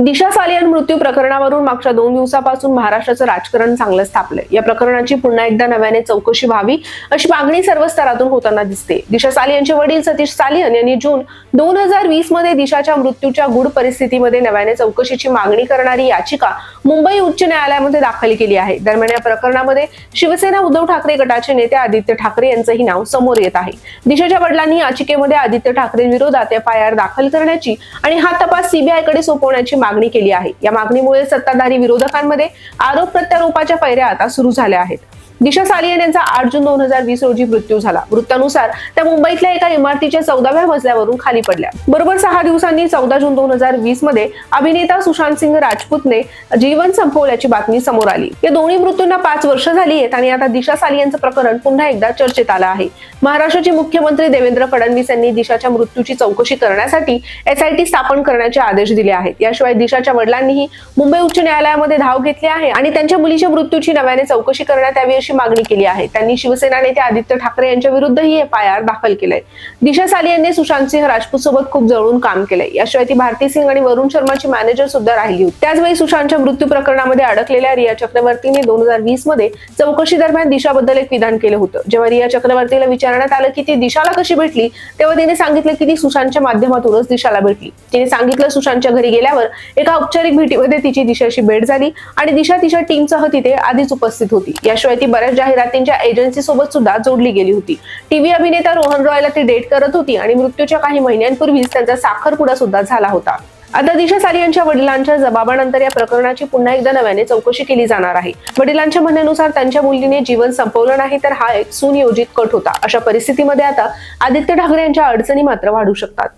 दिशा सालियन मृत्यू प्रकरणावरून मागच्या 2 दिवसापासून महाराष्ट्राचं राजकारण चांगलंच तापलंय। या प्रकरणाची पुन्हा एकदा नव्याने चौकशी व्हावी अशी मागणी सर्व स्तरातून होताना दिसते। दिशा सालियनचे वडील सतीश सालियन यांनी जून 2020 मध्ये दिशाच्या मृत्यूच्या गूढ परिस्थितीमध्ये नव्याने चौकशीची मागणी करणारी याचिका मुंबई उच्च न्यायालयामध्ये दाखल केली आहे। दरम्यान या प्रकरणामध्ये शिवसेना उद्धव ठाकरे गटाचे नेते आदित्य ठाकरे यांचंही नाव समोर येत आहे। दिशाच्या वडिलांनी याचिकेमध्ये आदित्य ठाकरेंविरोधात एफआयआर दाखल करण्याची आणि हा तपास सीबीआयकडे सोपवण्याची मागणी केली आहे। या मागणीमुळे सत्ताधारी विरोधकांमध्ये आरोप प्रत्यारोपाच्या फैऱ्या आता सुरू झाल्या आहेत। दिशा सालियन यांचा 8 जून 2020 रोजी मृत्यू झाला। वृत्तानुसार त्या मुंबईतल्या एका इमारतीच्या 14व्या मजल्यावरून खाली पडल्या। बरोबर 6 दिवसांनी 14 जून 2020 मध्ये अभिनेता सुशांत सिंह राजपूतने जीवन संपवल्याची बातमी समोर आली। या दोन्ही मृत्यूंना 5 वर्ष झाली आहेत आणि आता दिशा सालियनचं प्रकरण पुन्हा एकदा चर्चेत आलं आहे। महाराष्ट्राचे मुख्यमंत्री देवेंद्र फडणवीस यांनी दिशाच्या मृत्यूची चौकशी करण्यासाठी एसआयटी स्थापन करण्याचे आदेश दिले आहेत। याशिवाय दिशाच्या वडिलांनीही मुंबई उच्च न्यायालयामध्ये धाव घेतली आहे आणि त्यांच्या मुलीच्या मृत्यूची नव्याने चौकशी करण्यात यावी अशी मागणी केली आहे। त्यांनी शिवसेना नेते आदित्य ठाकरे यांच्या विरुद्धही एफआयआर दाखल केलंय। दिशा सालियनने सुशांत सिंह राजपूत सोबत खूप जवळून काम केलंय। याशिवाय ती भारती सिंग आणि वरुण शर्माची मॅनेजर सुद्धा राहिली होती। त्याचवेळी सुशांतच्या मृत्यू प्रकरणामध्ये अडकलेल्या रिया चक्रवर्तीने 2020 मध्ये चौकशी दरम्यान दिशाबद्दल एक विधान केलं होतं। जेव्हा रिया चक्रवर्तीला विचारण्यात आलं की ती दिशाला कशी भेटली, तेव्हा तिने सांगितलं की ती सुशांतच्या माध्यमातूनच दिशाला भेटली। तिने सांगितलं सुशांतच्या घरी गेल्यावर एका औपचारिक भेटीमध्ये तिची दिशाशी भेट झाली आणि दिशा तिच्या टीमसह तिथे आधीच उपस्थित होती। याशिवाय ती बऱ्याच जाहिरातींच्या एजन्सी सोबत सुद्धा जोडली गेली होती। टीव्ही अभिनेता रोहन रॉयला ती डेट करत होती आणि मृत्यूच्या काही महिन्यांपूर्वीच त्यांचा साखरपुडा सुद्धा झाला होता। आता दिशा सालियनच्या वडिलांच्या जबाबानंतर या प्रकरणाची पुन्हा एकदा नव्याने चौकशी केली जाणार आहे। वडिलांच्या म्हणण्यानुसार त्यांच्या मुलीने जीवन संपवलं नाही तर हा एक सुनियोजित कट होता। अशा परिस्थितीमध्ये आता आदित्य ठाकरे यांच्या अडचणी मात्र वाढू शकतात।